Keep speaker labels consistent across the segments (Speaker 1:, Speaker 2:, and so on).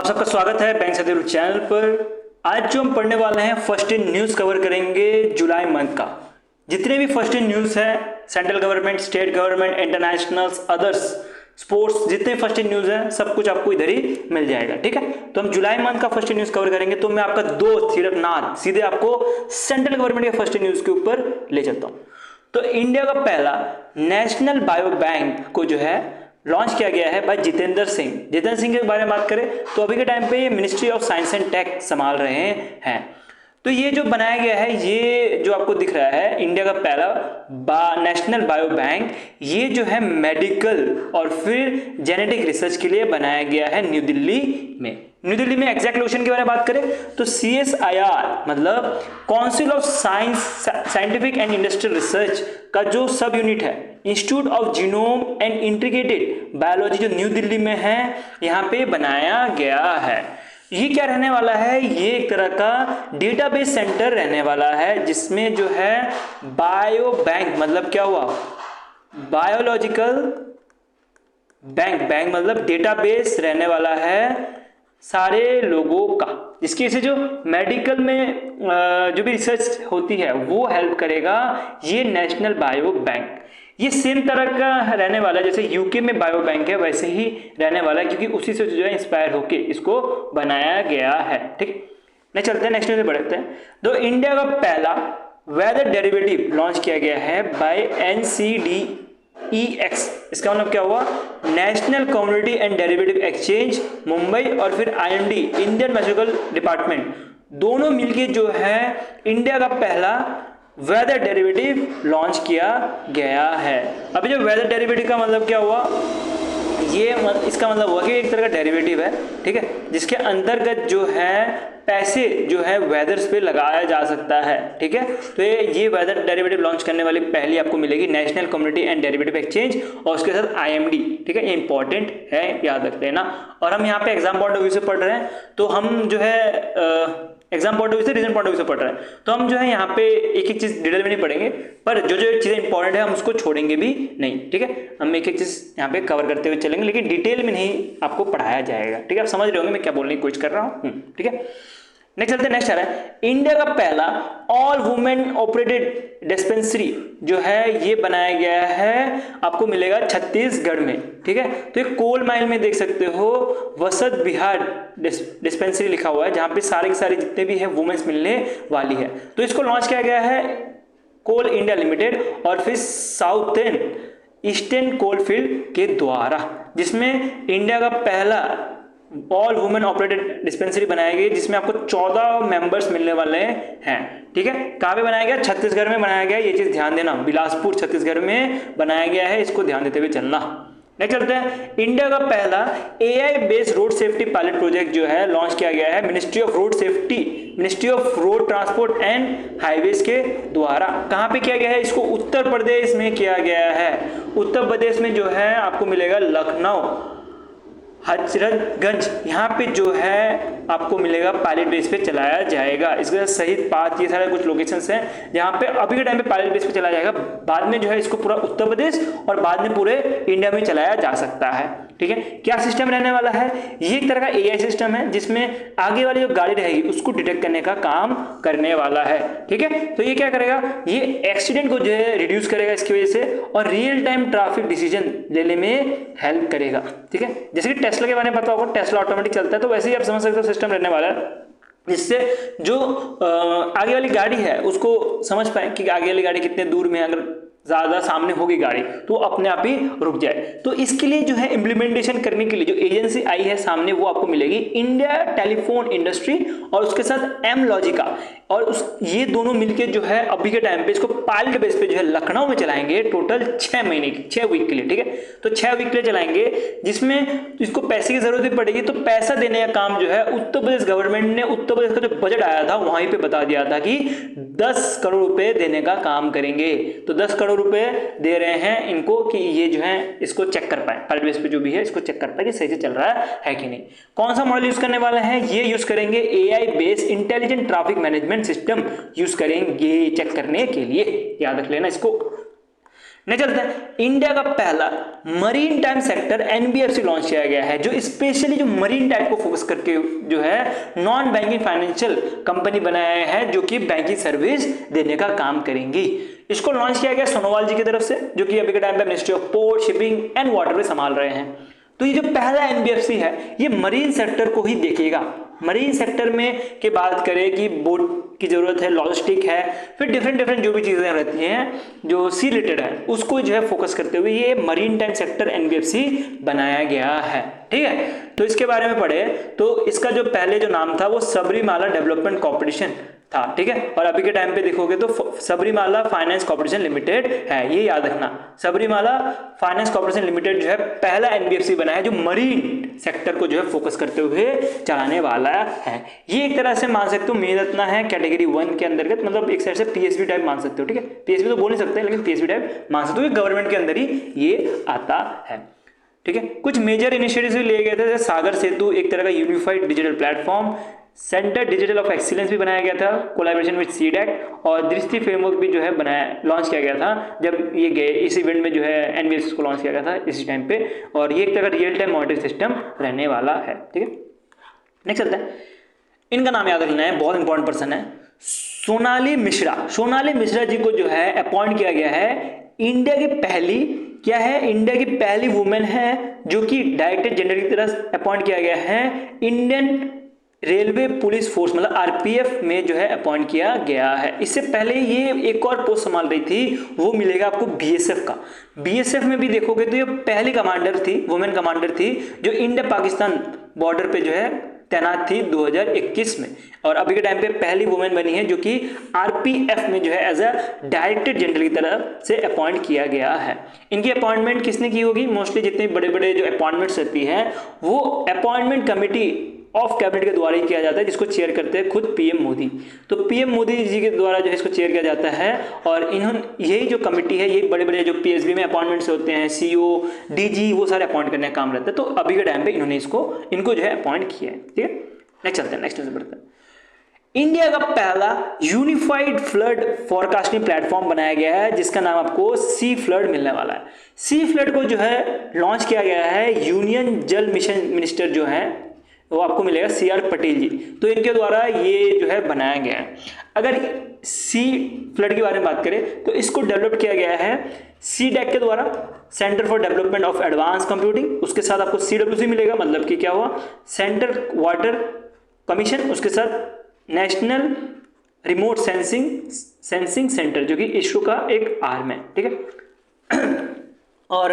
Speaker 1: सबका स्वागत है बैंक से चैनल पर। आज जो हम पढ़ने वाले हैं फर्स्ट इन न्यूज़ कवर करेंगे जुलाई मंथ का। जितने भी फर्स्ट इन न्यूज़ है, central government, state government, international, others, sports, जितने फर्स्ट इन न्यूज़ है सब कुछ आपको इधर ही मिल जाएगा। ठीक है, तो हम जुलाई मंथ का फर्स्ट इन न्यूज़ कवर करेंगे। तो मैं आपका दोस्त सिर्फ ना सीधे आपको सेंट्रल गवर्नमेंट के फर्स्ट इन न्यूज़ के ऊपर ले चलता हूँ। तो इंडिया का पहला नेशनल बायो बैंक को जो है लॉन्च किया गया है बाय जितेंद्र सिंह। जितेंद्र सिंह के बारे में बात करें तो अभी के टाइम पे ये ministry of science and tech संभाल रहे हैं। तो ये जो बनाया गया है, ये जो आपको दिख रहा है इंडिया का पहला नेशनल बायो बैंक, ये जो है मेडिकल और फिर जेनेटिक रिसर्च के लिए बनाया गया है न्यू दिल्ली में। न्यू दिल्ली में एग्जैक्ट लोकेशन के बारे में बात करें तो CSIR मतलब council of scientific and industrial research का जो सब यूनिट है, institute of genome and integrated biology, जो न्यू दिल्ली में है, यहाँ पे बनाया गया है। ये क्या रहने वाला है, ये एक तरह का डेटाबेस सेंटर रहने वाला है, जिसमें जो है बायो बैंक मतलब क्या हुआ, बायोलॉजिकल बैंक, बैंक मतलब डेटाबेस रहने वाला है सारे लोगों का, जिसकी वजह से जो मेडिकल में जो भी रिसर्च होती है वो हेल्प करेगा ये नेशनल बायो बैंक। ये सेम तरह का रहने वाला है, जैसे यूके में बायो बैंक है वैसे ही रहने वाला है, क्योंकि उसी से जो है इंस्पायर होके इसको बनाया गया है। ठीक, नहीं चलते हैं नेक्स्ट न्यूज़ में बढ़ते हैं। तो इंडिया का पहला वेदर डेरिवेटिव लॉन्च किया गया है बाय NCDEX। इसका मतलब क्या हुआ, national community and derivative exchange Mumbai और फिर IMD इंडियन मेट्रोलॉजिकल डिपार्टमेंट दोनों मिलके जो है इंडिया का पहला वेदर डेरिवेटिव लॉन्च किया गया है। अभी जो वेदर डेरिवेटिव का मतलब क्या हुआ, ये इसका मतलब हुआ कि एक तरह का डेरिवेटिव है, ठीक है, जिसके अंतर्गत जो है पैसे जो है वेदर्स पे लगाया जा सकता है। ठीक है, तो ये वेदर डेरिवेटिव लॉन्च करने वाली पहली आपको मिलेगी national community and derivative exchange और उसके साथ IMD। ठीक है, ये इंपॉर्टेंट है, याद रख लेना। और हम यहाँ पे एग्जाम पॉइंट ऑफ व्यू से पढ़ रहे हैं, तो हम जो है एग्जाम पॉइंट ऑफ व्यू से, रीजन पॉइंट ऑफ व्यू से पढ़ रहे हैं, तो हम जो है यहाँ पे एक एक चीज डिटेल में नहीं पढ़ेंगे, पर जो जो चीजें इंपॉर्टेंट है हम उसको छोड़ेंगे भी नहीं। ठीक है, हम एक एक चीज यहाँ पे कवर करते हुए चलेंगे, लेकिन डिटेल में नहीं आपको पढ़ाया जाएगा। ठीक है, आप समझ रहे होंगे मैं क्या बोलने की कोशिश कर रहा हूँ। ठीक है, नेक्स्ट चलते हैं। नेक्स्ट आ रहा है इंडिया का पहला ऑल वुमेन ऑपरेटेड डिस्पेंसरी जो है ये बनाया गया है, आपको मिलेगा छत्तीसगढ़ में। ठीक है, तो ये कोल माइल में देख सकते हो वसत विहार डिस्पेंसरी लिखा हुआ है, जहां पे सारे के सारे जितने भी है वुमेन्स मिलने वाली है। तो इसको लॉन्च किया गया है कोल इंडिया लिमिटेड और फिर साउथर्न ईस्टर्न कोलफील्ड के द्वारा, जिसमें इंडिया का पहला ऑल वुमेन ऑपरेटेड डिस्पेंसरी बनाया गया, जिसमें आपको 14 मेंबर्स मिलने वाले हैं। ठीक है, कहाँ पे बनाया गया, छत्तीसगढ़ में बनाया गया, ये चीज ध्यान देना, बिलासपुर छत्तीसगढ़ में बनाया गया है, इसको ध्यान देते हुए चलना। नेक्स्ट चलते हैं, इंडिया का पहला AI based road safety pilot project जो है लॉन्च किया गया है ministry of road safety, ministry of road transport and highways के द्वारा। कहाँ पे किया गया है, इसको उत्तर प्रदेश में किया गया है। उत्तर प्रदेश में जो है आपको मिलेगा लखनऊ, हजरतगंज, यहाँ पे जो है आपको मिलेगा पायलट बेस पे चलाया जाएगा। इसका सही बात, ये सारे कुछ लोकेशंस हैं जहाँ पे अभी के टाइम पे पायलट बेस पे चलाया जाएगा, बाद में जो है इसको पूरा उत्तर प्रदेश और बाद में पूरे इंडिया में चलाया जा सकता है। ठीक है, क्या सिस्टम रहने वाला है, ये एक तरह का AI सिस्टम है, जिसमें आगे वाली जो गाड़ी रहेगी उसको डिटेक्ट करने का काम करने वाला है। ठीक है, तो ये क्या करेगा, ये एक्सीडेंट को जो है रिड्यूस करेगा इसकी वजह से, और रियल टाइम ट्रैफिक डिसीजन लेने में हेल्प करेगा। ठीक है, जैसे कि टेस्ला के बारे में पता होगा, टेस्ला ऑटोमेटिक चलता है, तो वैसे ही आप समझ सकते हो सिस्टम रहने वाला है, जिससे जो आगे वाली गाड़ी है उसको समझ पाए कि आगे वाली गाड़ी कितने दूर में, अगर ज्यादा सामने होगी गाड़ी तो अपने आप ही रुक जाए। तो इसके लिए जो है इम्प्लीमेंटेशन करने के लिए जो एजेंसी आई है सामने, वो आपको मिलेगी इंडिया टेलीफोन इंडस्ट्री और उसके साथ एमलॉजिका, और ये दोनों मिलके जो है अभी के टाइम पे इसको पायलट बेस पे जो है लखनऊ में चलाएंगे, टोटल 6 महीने की, 6 वीक के लिए। ठीक है, तो 6 वीक के लिए चलाएंगे, जिसमें इसको पैसे की जरूरत भी पड़ेगी, तो पैसा देने का काम जो है उत्तर प्रदेश गवर्नमेंट ने, उत्तर प्रदेश का जो बजट आया था वहीं पे बता दिया था कि 10 करोड़ रुपए देने का काम करेंगे। तो 10 करोड़ रुपए दे रहे हैं इनको कि ये जो है इसको चेक कर पाए, पायलट बेस पे जो भी है इसको चेक कर पाए कि सही से चल रहा है कि नहीं। कौन सा मॉडल यूज करने वाला है, ये यूज करेंगे AI based intelligent traffic management system use करेंगे चेक करने के लिए, याद रख लेना इसको। नहीं चलता है। इंडिया का पहला marine time sector NBFC launch किया गया है, जो स्पेशली जो मरीन टाइम को फोकस करके जो है नॉन बैंकिंग फाइनेंशियल कंपनी बनाया है, जो कि बैंकिंग सर्विस देने का काम करेंगी। इसको लॉन्च किया गया सोनोवाल जी की तरफ से, जो कि अभी के टाइम पे ministry of port, shipping and waterway संभाल रहे हैं। तो ये जो पहला एनबीएफसी है ये मरीन सेक्टर को ही देखेगा। मरीन सेक्टर में के बात करें कि बोट की जरूरत है, लॉजिस्टिक है, फिर डिफरेंट जो भी चीजें रहती हैं जो सी रिलेटेड है उसको जो है फोकस करते हुए ये मरीन टाइम सेक्टर एनबीएफसी बनाया गया है। ठीक है, तो इसके बारे में पढ़े तो इसका जो पहले जो नाम था वो सबरीमाला डेवलपमेंट कॉर्पोरेशन था। ठीक है, और अभी के टाइम पे देखोगे तो सबरीमाला फाइनेंस कॉर्पोरेशन लिमिटेड है, ये याद रखना। सबरीमाला फाइनेंस कॉर्पोरेशन लिमिटेड जो है पहला एनबीएफसी बना है जो मरीन सेक्टर को जो है फोकस करते हुए चलाने वाला है। ये एक तरह से मान सकते हो मेरत्ना है कैटेगरी 1 के अंतर्गत, मतलब एक साइड से पीएसबी टाइप मान सकते हो। ठीक है, पीएसबी तो बोल नहीं सकते लेकिन पीएसबी टाइप मान सकते हो, गवर्नमेंट के अंदर ही ये आता है। ठीक है, कुछ मेजर इनिशिएटिव्स भी लिए गए थे, जैसे सागर सेतु एक तरह का unified digital platform, centre digital of excellence भी बनाया गया था कोलैबोरेशन विद सीडैक, और दृष्टि फ्रेमवर्क भी जो है बनाया लॉन्च किया गया था जब ये गए इस इवेंट में जो है एनबीएफसी को लॉन्च किया गया था इसी टाइम पे, और ये एक तरह का रियल टाइम मॉनिटरिंग सिस्टम रहने वाला है। ठीक है, नेक्स्ट चलता है। इनका नाम याद रखना है, बहुत इंपॉर्टेंट पर्सन है, सोनाली मिश्रा। सोनाली मिश्रा जी को जो है अपॉइंट किया गया है इंडिया की पहली क्या है, इंडिया की पहली वुमेन है जो कि डायरेक्टर जनरल की तरह अपॉइंट किया गया है इंडियन रेलवे पुलिस फोर्स मतलब आरपीएफ में जो है अपॉइंट किया गया है। इससे पहले ये एक और पोस्ट संभाल रही थी, वो मिलेगा आपको बीएसएफ का। बीएसएफ में भी देखोगे तो ये पहली कमांडर थी, वुमेन कमांडर थी जो इंडिया पाकिस्तान बॉर्डर पे जो है तैनात थी 2021 में, और अभी के टाइम पे पहली वुमेन बनी है जो कि आरपीएफ में जो है एज अ डायरेक्टर जनरल की तरफ से अपॉइंट किया गया है। इनकी अपॉइंटमेंट किसने की होगी, मोस्टली जितने बड़े बड़े जो अपॉइंटमेंट्स रहती हैं वो अपॉइंटमेंट कमेटी ऑफ कैबिनेट के द्वारा ही किया जाता है, जिसको चेयर करते हैं खुद पीएम मोदी। तो पीएम मोदी जी के द्वारा जो है इसको चेयर किया जाता है, और इन्होंने यही जो कमेटी है ये बड़े बड़े जो पीएसबी में अपॉइंटमेंट्स होते हैं, सीओ डीजी वो सारे अपॉइंट करने का काम रहता है। तो अभी के टाइम पे इन्होंने इनको जो है अपॉइंट किया है। ठीक है, नेक्स्ट चलते हैं, नेक्स्ट न्यूज़ बढ़ते हैं। इंडिया का पहला यूनिफाइड फ्लड फोरकास्टिंग प्लेटफॉर्म बनाया गया है जिसका नाम आपको सी फ्लड मिलने वाला है। सी फ्लड को जो है लॉन्च किया गया है यूनियन जल मिशन मिनिस्टर जो है वो आपको मिलेगा सीआर पटेल जी, तो इनके द्वारा ये जो है बनाया गया है। अगर सी फ्लड के बारे में बात करें तो इसको डेवलप किया गया है सीडैक के द्वारा, centre for development of advance computing, उसके साथ आपको सीडब्ल्यूसी मिलेगा, मतलब कि क्या हुआ सेंटर वाटर कमीशन, उसके साथ नेशनल रिमोट सेंसिंग सेंटर जो कि इसरो का एक आर्म है। ठीक है, और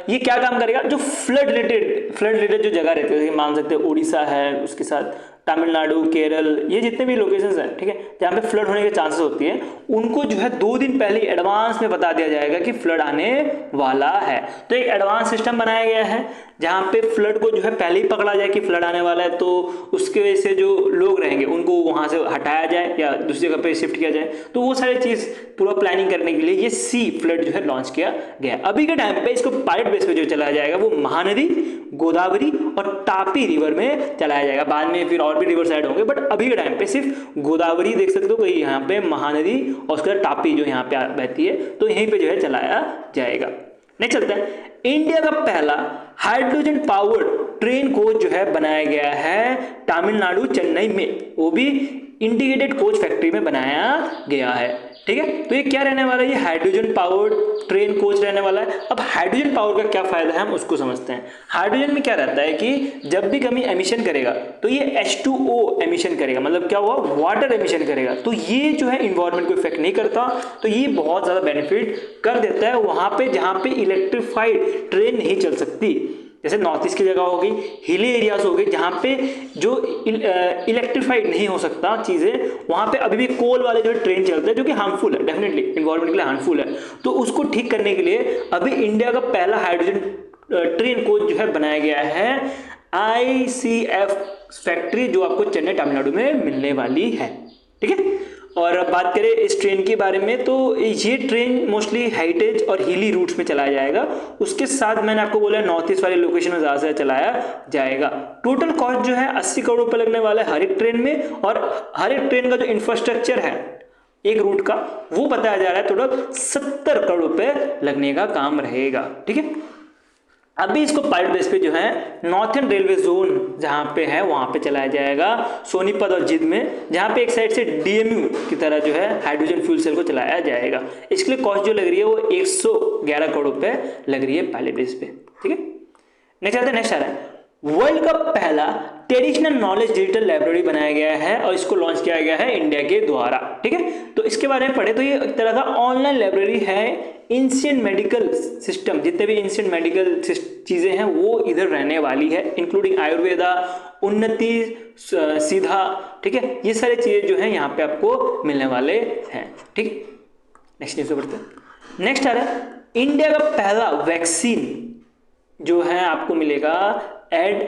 Speaker 1: ये क्या काम करेगा, जो फ्लड रिलेटेड जो जगह रहती है मान सकते हैं उड़ीसा है, उसके साथ तमिलनाडु, केरल, ये जितने भी लोकेशंस हैं, ठीक है, जहाँ पे फ्लड होने के चांसेस होती है उनको जो है 2 दिन पहले एडवांस में बता दिया जाएगा कि फ्लड आने वाला है। तो एक एडवांस सिस्टम बनाया गया है जहाँ पे फ्लड को जो है पहले ही पकड़ा जाए कि फ्लड आने वाला है, तो उसके वजह से जो लोग रहेंगे उनको वहाँ से हटाया जाए या दूसरी जगह पे शिफ्ट किया जाए। तो वो सारी चीज़ पूरा प्लानिंग करने के लिए ये सी फ्लड जो है लॉन्च किया गया। अभी के टाइम पे इसको पायलट बेस पे जो चलाया जाएगा वो महानदी, गोदावरी और तापी रिवर में चलाया जाएगा। बाद में फिर और भी रिवर साइड होंगे, बट अभी के टाइम पे सिर्फ गोदावरी देख सकते हो, कहीं यहाँ पे महानदी और उसके बाद तापी जो यहाँ पे बहती है, तो यहीं पे जो है चलाया जाएगा। नेक्स्ट चलता है। इंडिया का पहला हाइड्रोजन पावर्ड ट्रेन कोच जो है बनाया गया है तमिलनाडु चेन्नई में, वो भी इंटीग्रेटेड कोच फैक्ट्री में बनाया गया है। ठीक है, तो ये क्या रहने वाला है, ये हाइड्रोजन पावर्ड ट्रेन कोच रहने वाला है। अब हाइड्रोजन पावर का क्या फायदा है हम उसको समझते हैं। हाइड्रोजन में क्या रहता है कि जब भी कभी एमिशन करेगा तो ये H2O एमिशन करेगा, मतलब क्या हुआ वाटर एमिशन करेगा, तो ये जो है इन्वायरमेंट को इफेक्ट नहीं करता, तो ये बहुत ज्यादा बेनिफिट कर देता है वहां पे जहां पे इलेक्ट्रिफाइड ट्रेन नहीं चल सकती, जैसे नॉर्थ ईस्ट की जगह होगी, हिली एरियाज हो गए जहाँ पे जो इलेक्ट्रिफाइड नहीं हो सकता चीज़ें, वहाँ पे अभी भी कोल वाले जो ट्रेन चलते हैं जो कि हार्मफुल है, डेफिनेटली इन्वायरमेंट के लिए हार्मफुल है। तो उसको ठीक करने के लिए अभी इंडिया का पहला हाइड्रोजन ट्रेन कोच जो है बनाया गया है ICF फैक्ट्री, जो आपको चेन्नई तमिलनाडु में मिलने वाली है। ठीक है, और अब बात करें इस ट्रेन के बारे में तो ये ट्रेन मोस्टली हाइटेज और हिली रूट्स में चलाया जाएगा। उसके साथ मैंने आपको बोला नॉर्थ ईस्ट वाले लोकेशन में ज़्यादा से चलाया जाएगा। टोटल कॉस्ट जो है 80 करोड़ रुपये लगने वाला है हर एक ट्रेन में, और हर एक ट्रेन का जो इंफ्रास्ट्रक्चर है एक रूट का, वो बताया जा रहा है टोटल 70 करोड़ रुपए लगने का काम रहेगा। ठीक है, अभी इसको पायलट बेस पे जो है नॉर्थन रेलवे जोन जहां पे है वहां पे चलाया जाएगा, सोनीपत और जिंद में, जहां पे एक साइड से डीएमयू की तरह जो है हाइड्रोजन फ्यूल सेल को चलाया जाएगा। इसके लिए कॉस्ट जो लग रही है वो 111 करोड़ रुपए लग रही है पायलट बेस पे। ठीक है, नेक्स्ट आता है, नेक्स्ट आ रहा है वर्ल्ड का पहला ट्रेडिशनल नॉलेज डिजिटल लाइब्रेरी बनाया गया है और इसको लॉन्च किया गया है इंडिया के द्वारा। ठीक है, तो इसके बारे में पढ़े तो ये एक तरह का ऑनलाइन लाइब्रेरी है। एंशिएंट मेडिकल सिस्टम, जितने भी एंशिएंट मेडिकल चीजें हैं वो इधर रहने वाली है, इंक्लूडिंग आयुर्वेदा, उन्नति, सीधा। ठीक है, ये सारी चीजें जो है यहाँ पे आपको मिलने वाले हैं। ठीक है, नेक्स्ट न्यूज पे बढ़ते हैं। नेक्स्ट आ रहा है इंडिया का पहला वैक्सीन जो है आपको मिलेगा एड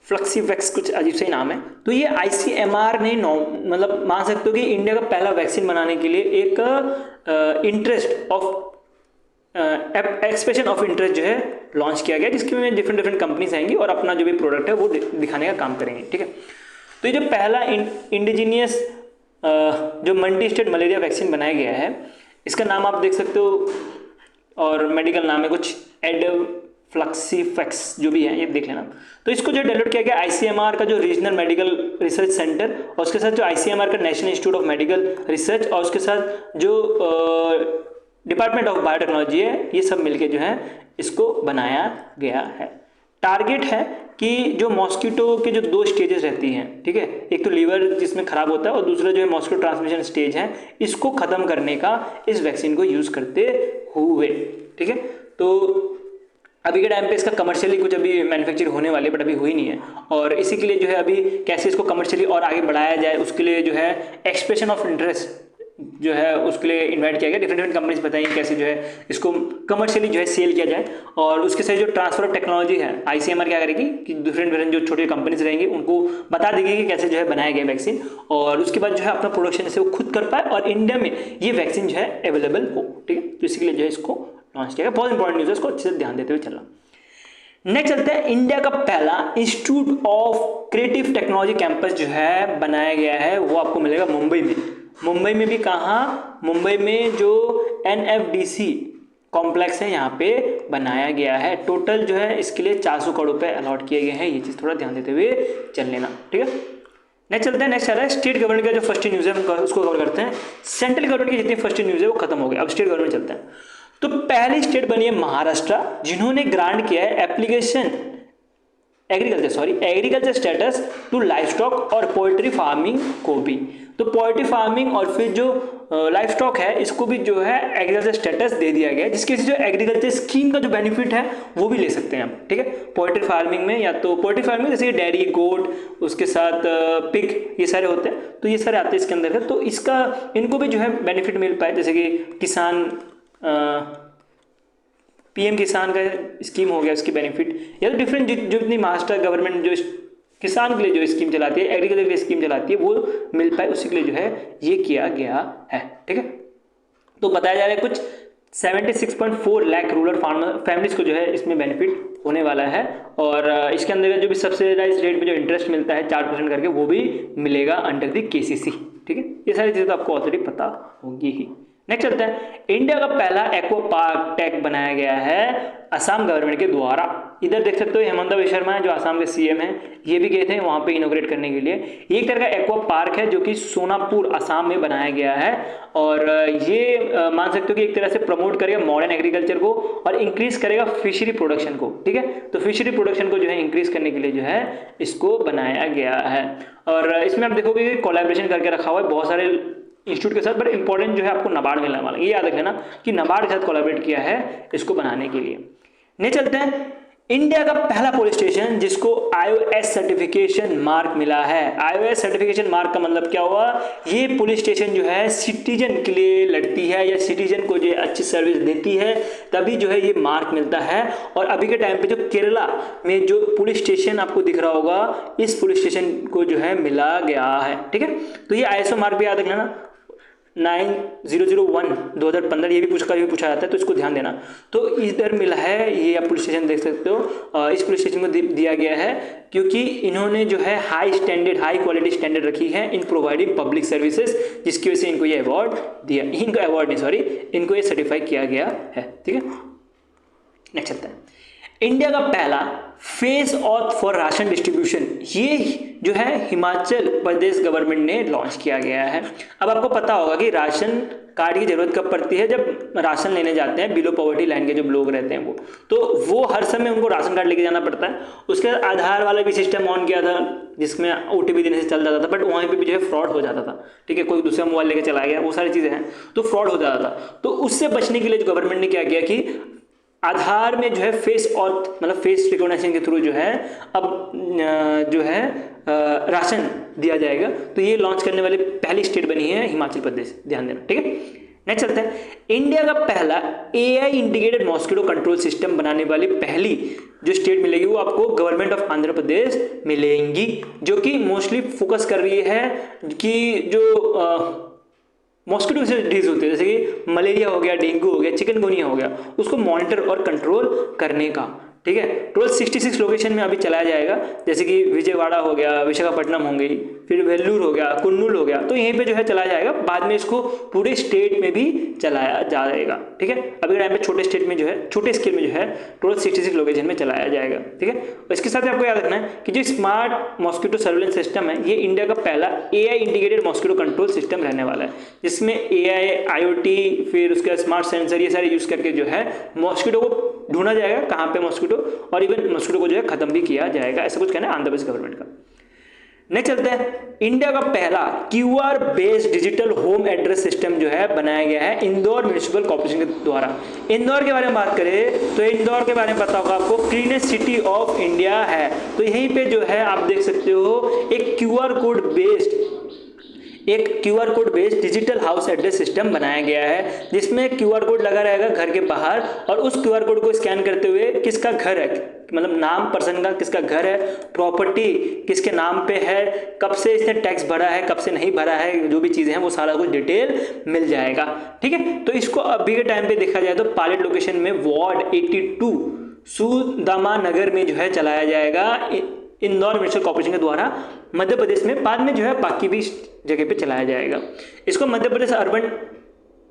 Speaker 1: फ्लक्सीवैक्स, कुछ अजीब सा ही नाम है। तो ये आईसीएमआर ने मतलब मान सकते हो कि इंडिया का पहला वैक्सीन बनाने के लिए एक interest of expression of interest जो है लॉन्च किया गया, जिसके में डिफरेंट कंपनीज आएंगी और अपना जो भी प्रोडक्ट है वो दिखाने का काम करेंगे। ठीक है, तो ये जो पहला इंडिजीनियस जो मल्टी स्टेट मलेरिया वैक्सीन बनाया गया है, इसका नाम आप देख सकते हो और मेडिकल नाम है कुछ एडफ्लक्सीफैक्स, जो भी है ये देख लेना। तो इसको जो डेवलप किया गया आईसीएमआर का जो रीजनल मेडिकल रिसर्च सेंटर, और उसके साथ जो आईसीएमआर का national institute of medical research, और उसके साथ जो डिपार्टमेंट ऑफ बायोटेक्नोलॉजी है, ये सब मिलके जो है इसको बनाया गया है। टारगेट है कि जो मॉस्किटो के जो 2 स्टेजेस रहती हैं, ठीक है, एक तो लीवर जिसमें खराब होता है और दूसरा जो है मॉस्किटो ट्रांसमिशन स्टेज है, इसको खत्म करने का इस वैक्सीन को यूज करते हुए। ठीक है, तो अभी के टाइम पे इसका कमर्शियली कुछ अभी मैन्युफैक्चर होने वाली है, बट अभी हुई नहीं है, और इसी के लिए जो है अभी कैसे इसको कमर्शियली और आगे बढ़ाया जाए उसके लिए जो है एक्सप्रेशन ऑफ इंटरेस्ट जो है उसके लिए इन्वाइट किया गया। डिफरेंट कंपनीज बताएंगे कैसे जो है इसको कमर्शियली जो है सेल किया जाए, और उसके साथ जो ट्रांसफर ऑफ टेक्नोलॉजी है आईसीएमआर क्या करेगी कि डिफरेंट जो छोटी कंपनीज रहेंगी उनको बता देगी कि कैसे जो है बनाया गया वैक्सीन, और उसके बाद जो है अपना प्रोडक्शन से वो खुद कर पाए और इंडिया में ये वैक्सीन जो है अवेलेबल हो। ठीक है, तो इसके लिए जो है इसको लॉन्च किया गया। बहुत इंपॉर्टेंट न्यूज़ है, इसको अच्छे से ध्यान देते हुए चलना। नेक्स्ट चलते हैं, इंडिया का पहला institute of creative technology campus जो है बनाया गया है, वो आपको मिलेगा मुंबई में। मुंबई में भी कहाँ, मुंबई में जो एनएफडीसी कॉम्प्लेक्स है यहाँ पे बनाया गया है। टोटल जो है इसके लिए 400 करोड़ रुपए अलॉट किए गए हैं, ये चीज़ थोड़ा ध्यान देते हुए चल लेना। ठीक है, नेक्स्ट चलते हैं। नेक्स्ट आ रहा है स्टेट गवर्नमेंट का जो फर्स्ट न्यूज़ है उसको कवर करते हैं। सेंट्रल गवर्नमेंट की जितनी फर्स्ट न्यूज़ है वो खत्म हो गई, अब स्टेट गवर्नमेंट चलते हैं। तो पहली स्टेट बनी है महाराष्ट्र, जिन्होंने ग्रांट किया है application agriculture status to livestock और पोल्ट्री फार्मिंग को भी। तो पोल्ट्री फार्मिंग और फिर जो लाइफ स्टॉक है इसको भी जो है एग्रीकल्चर स्टेटस दे दिया गया है, जिसकी वजह से जो एग्रीकल्चर स्कीम का जो बेनिफिट है वो भी ले सकते हैं हम। ठीक है, पोल्ट्री फार्मिंग में, या तो पोल्ट्री फार्मिंग जैसे डेयरी, गोट, उसके साथ पिग, ये सारे होते हैं, तो ये सारे आते हैं इसके अंदर। तो इसका इनको भी जो है बेनिफिट मिल पाए, जैसे कि किसान पीएम किसान का स्कीम हो गया उसकी बेनिफिट, या तो डिफरेंट जितनी महाराष्ट्र गवर्नमेंट जो किसान के लिए जो स्कीम चलाती है, एग्रीकल्चर के लिए स्कीम चलाती है, वो मिल पाए, उसी के लिए जो है ये किया गया है। ठीक है, तो बताया जा रहा है कुछ 76.4 लाख रूरल फार्मर फैमिलीज को जो है इसमें बेनिफिट होने वाला है, और इसके अंदर जो भी सब्सिडाइज रेट में जो इंटरेस्ट मिलता है 4% करके, वो भी मिलेगा अंडर द केसीसी। ठीक है, ये सारी चीज़ें तो आपको ऑलरेडी पता होगी ही। नेक्स्ट चलता है, इंडिया का पहला एक्वा पार्क टेक बनाया गया है असम गवर्नमेंट के द्वारा। इधर देख सकते हो हेमंत बिस्वा शर्मा है जो असम के सीएम हैं, ये भी गए थे वहां पे इनोग्रेट करने के लिए। ये एक तरह का एक्वा पार्क है जो कि सोनापुर असम में बनाया गया है, और ये मान सकते हो कि एक तरह से प्रमोट करेगा मॉडर्न एग्रीकल्चर को और इंक्रीज करेगा फिशरी प्रोडक्शन को। ठीक है, तो फिशरी प्रोडक्शन को जो है इंक्रीज करने के लिए जो है इसको बनाया गया है, और इसमें आप देखोगे कोलैबोरेशन करके रखा हुआ है बहुत सारे इंस्टीट्यूट के साथ, बट इंपॉर्टेंट जो है आपको नाबार्ड मिलने वाला है, ये याद रखना कि नाबार्ड के साथ कोलैबोरेट किया है इसको बनाने के लिए। नहीं चलते हैं, इंडिया का पहला पुलिस स्टेशन जिसको iOS सर्टिफिकेशन मार्क मिला है। iOS सर्टिफिकेशन मार्क का मतलब क्या हुआ, ये पुलिस स्टेशन जो है सिटीजन के लिए लड़ती है या सिटीजन को जो अच्छी सर्विस देती है, तभी जो है ये मार्क मिलता है। और अभी के टाइम पे जो केरला में जो पुलिस स्टेशन आपको दिख रहा होगा, इस पुलिस स्टेशन को जो है मिला गया है। ठीक है, तो ये ISO मार्क भी याद रखना। 9001 2015 ये भी पूछा जाता है, तो इसको ध्यान देना। तो इधर मिला है, ये आप पुलिस स्टेशन देख सकते हो। इस पुलिस स्टेशन को दिया गया है क्योंकि इन्होंने जो है हाई क्वालिटी स्टैंडर्ड रखी है इन प्रोवाइडिंग पब्लिक सर्विसेज, जिसकी वजह से इनको ये अवार्ड दिया, इनको ये सर्टिफाई किया गया है। ठीक है, नेक्स्ट चलता है। इंडिया का पहला face auth for ration distribution, ये जो है हिमाचल प्रदेश गवर्नमेंट ने लॉन्च किया गया है। अब आपको पता होगा कि राशन कार्ड की जरूरत कब पड़ती है, जब राशन लेने जाते हैं बिलो पॉवर्टी लाइन के जो लोग रहते हैं वो हर समय उनको राशन कार्ड लेके जाना पड़ता है। उसके बाद आधार वाला भी सिस्टम ऑन किया था जिसमें OTP देने से चल जाता था, बट वहीं पे भी जो है फ्रॉड हो जाता था। ठीक है, कोई दूसरा मोबाइल लेके चला गया, वो सारी चीज़ें हैं, तो फ्रॉड हो जाता था। तो उससे बचने के लिए जो गवर्नमेंट ने क्या किया कि आधार में जो है फेस ऑथ मतलब फेस रिकॉग्निशन के थ्रू जो है अब जो है राशन दिया जाएगा। तो ये लॉन्च करने वाली पहली स्टेट बनी है हिमाचल प्रदेश, ध्यान देना। ठीक है, नेक्स्ट चलते हैं। इंडिया का पहला AI integrated mosquito control system बनाने वाली पहली जो स्टेट मिलेगी वो आपको गवर्नमेंट ऑफ आंध्र प्रदेश मिलेंगी, जो कि मोस्टली फोकस कर रही है कि जो मॉस्किटो से डिजीज होते हैं, जैसे कि मलेरिया हो गया, डेंगू हो गया, चिकनगुनिया हो गया, उसको मॉनिटर और कंट्रोल करने का। ठीक है, टोटल 66 लोकेशन में अभी चलाया जाएगा, जैसे कि विजयवाड़ा हो गया, विशाखापट्टनम हो गई, फिर वेल्लूर हो गया, कुन्नूल हो गया, तो यहीं पे जो है चलाया जाएगा। बाद में इसको पूरे स्टेट में भी चलाया जाएगा। ठीक है, अभी टाइम पे छोटे स्टेट में जो है छोटे स्केल में जो है टोटल 66 लोकेशन में चलाया जाएगा। ठीक है, और इसके साथ आपको याद रखना है कि जो स्मार्ट मॉस्किटो सर्वेलेंस सिस्टम है ये इंडिया का पहला AI integrated mosquito control system रहने वाला है, जिसमें AI IoT फिर उसके स्मार्ट सेंसर ये सारे यूज करके जो है मॉस्किटो को ढूंढा जाएगा कहाँ पे मॉस्किटो, और इवन मॉस्किटो को जो है खत्म भी किया जाएगा। ऐसा कुछ कहना है आंध्र प्रदेश गवर्नमेंट का। नेक्स्ट चलते हैं। इंडिया का पहला QR based digital home address system जो है बनाया गया है इंदौर म्युनिसिपल कॉर्पोरेशन के द्वारा। इंदौर के बारे में बात करें तो इंदौर के बारे में पता होगा आपको, क्लीनेस्ट सिटी ऑफ इंडिया है। तो यहीं पे जो है आप देख सकते हो एक QR code based digital house address system बनाया गया है, जिसमें QR कोड लगा रहेगा घर के बाहर, और उस QR कोड को स्कैन करते हुए किसका घर है, मतलब नाम पर्सन का किसका घर है, प्रॉपर्टी किसके नाम पे है, कब से इसने टैक्स भरा है, कब से नहीं भरा है, जो भी चीजें हैं वो सारा कुछ डिटेल मिल जाएगा। ठीक है, तो इसको अभी के टाइम पे देखा जाए तो पायलट लोकेशन में वार्ड 82 सुदामा नगर में जो है चलाया जाएगा इंदौर म्युनिसिपल कॉर्पोरेशन के द्वारा मध्य प्रदेश में। बाद में जो है बाकी भी जगह पे चलाया जाएगा। इसको Madhya Pradesh urban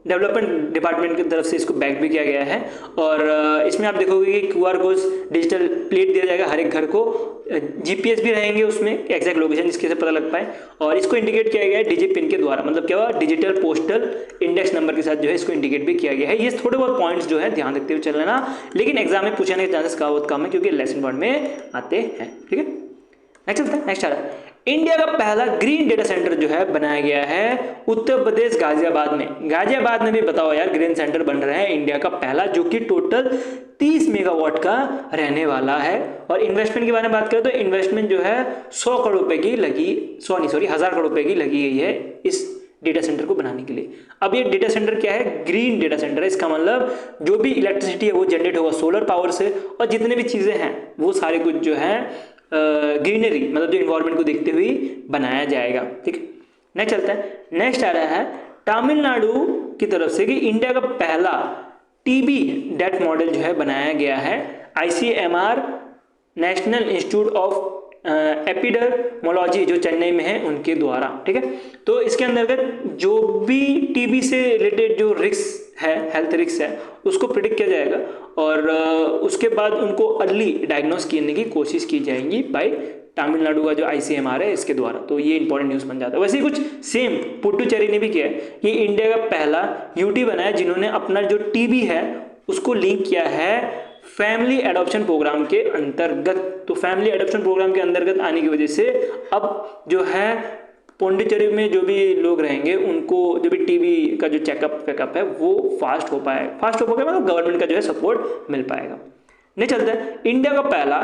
Speaker 1: development department की तरफ से इसको बैक भी किया गया है, और इसमें आप देखोगे कि QR कोड डिजिटल प्लेट दिया जाएगा हर एक घर को, GPS भी रहेंगे उसमें एग्जैक्ट लोकेशन जिसके से पता लग पाए, और इसको इंडिकेट किया गया है DG पिन के द्वारा, मतलब क्या हुआ डिजिटल पोस्टल इंडेक्स नंबर के साथ जो है इसको इंडिकेट भी किया गया है। ये थोड़े बहुत पॉइंट्स जो है ध्यान रखते हुए चल लेना, लेकिन एग्जाम में पूछने के चांसेस बहुत कम है क्योंकि लेसन वर्ड में आते हैं। ठीक है, नेक्स्ट चलता है। नेक्स्ट आ रहा है इंडिया का पहला ग्रीन डेटा सेंटर जो है बनाया गया है उत्तर प्रदेश गाजियाबाद में। गाजियाबाद में भी बताओ यार ग्रीन सेंटर बन रहा है इंडिया का पहला, जो कि टोटल 30 मेगावाट का रहने वाला है। और इन्वेस्टमेंट के बारे में बात करें तो इन्वेस्टमेंट जो है 100 करोड़ रुपए की लगी, 1000 करोड़ रुपए की लगी गई है इस डेटा सेंटर को बनाने के लिए। अब ये डेटा सेंटर क्या है, ग्रीन डेटा सेंटर है। इसका मतलब जो भी इलेक्ट्रिसिटी है वो जनरेट होगा सोलर पावर से, और जितने भी चीजें हैं वो सारे कुछ जो है ग्रीनरी मतलब जो इन्वायरमेंट को देखते हुए बनाया जाएगा। ठीक है, नेक्स्ट चलता है। नेक्स्ट आ रहा है तमिलनाडु की तरफ से कि इंडिया का पहला TB डेट मॉडल जो है बनाया गया है ICMR national institute of epidemiology जो चेन्नई में है उनके द्वारा। ठीक है, तो इसके अंतर्गत जो भी TB से रिलेटेड जो रिस्क है, हेल्थ रिस्क है, उसको प्रिडिक्ट किया जाएगा, और उसके बाद उनको अर्ली डायग्नोस करने की कोशिश की जाएगी बाय तमिलनाडु का जो ICMR है इसके द्वारा। तो ये इंपॉर्टेंट न्यूज़ बन जाता है। वैसे ही कुछ सेम पुडुचेरी ने भी किया है कि इंडिया का पहला UT बनाया जिन्होंने अपना जो TB है उसको लिंक किया है फैमिली एडॉप्शन प्रोग्राम के अंतर्गत। तो फैमिली एडॉप्शन प्रोग्राम के अंतर्गत आने की वजह से अब जो है पुडुचेरी में जो भी लोग रहेंगे उनको जो भी TB का जो चेकअप है वो फास्ट हो पाएगा, मतलब गवर्नमेंट का जो है सपोर्ट मिल पाएगा। नहीं चलता है। इंडिया का पहला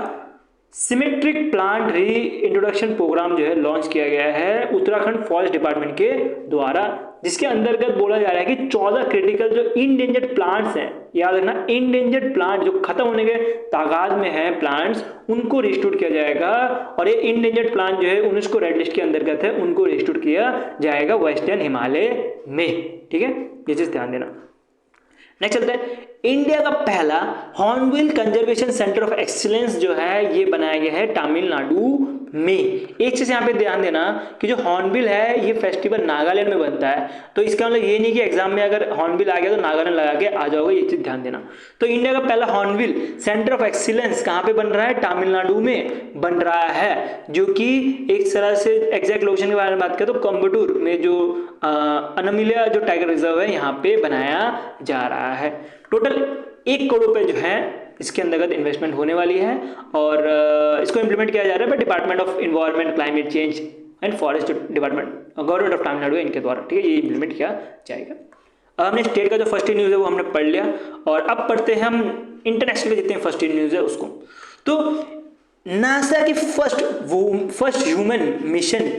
Speaker 1: सिमेट्रिक प्लांट री इंट्रोडक्शन प्रोग्राम जो है लॉन्च किया गया है उत्तराखंड फॉरेस्ट डिपार्टमेंट के द्वारा, जिसके अंतर्गत बोला जा रहा है कि 14 क्रिटिकल जो इंडेंजर्ड प्लांट्स हैं, याद रखना इंडेंजर्ड प्लांट जो खत्म होने के तागाज में हैं प्लांट्स, उनको रिस्टोर किया जाएगा। और ये इंडेंजर्ड प्लांट जो है यूनेस्को रेड लिस्ट के अंतर्गत है, उनको रिस्टोर किया जाएगा वेस्टर्न हिमालय में। ठीक है, ये चीज ध्यान देना। नेक्स्ट चलते हैं, इंडिया का पहला hornbill conservation centre of excellence जो है ये बनाया गया है तमिलनाडु में। एक चीज यहाँ पे ध्यान देना कि जो हॉर्नबिल है ये फेस्टिवल नागालैंड में बनता है, तो इसका मतलब ये नहीं कि एग्जाम में अगर हॉर्नबिल आ गया तो नागालैंड लगा के आ जाओगे, ये चीज ध्यान देना। तो इंडिया का पहला हॉर्नबिल सेंटर ऑफ एक्सीलेंस कहाँ पे बन रहा है? तमिलनाडु में बन रहा है, जो कि एक तरह से एग्जैक्ट लोकेशन के बारे में बात करें तो कोयम्बटूर में जो अनामिलिया जो टाइगर रिजर्व है यहाँ पे बनाया जा रहा है। टोटल 1 करोड़ रुपए जो है इसके अंतर्गत इन्वेस्टमेंट होने वाली है और इसको इंप्लीमेंट किया जा रहा है department of environment, climate change and forest department, government of Tamil Nadu इनके द्वारा। ठीक है, ये इंप्लीमेंट किया जाएगा। अब हमने स्टेट का जो फर्स्ट न्यूज़ है वो हमने पढ़ लिया और अब पढ़ते हैं हम इंटरनेशनल के जितने फर्स्ट न्यूज़ है उसको। तो नासा की फर्स्ट ह्यूमन मिशन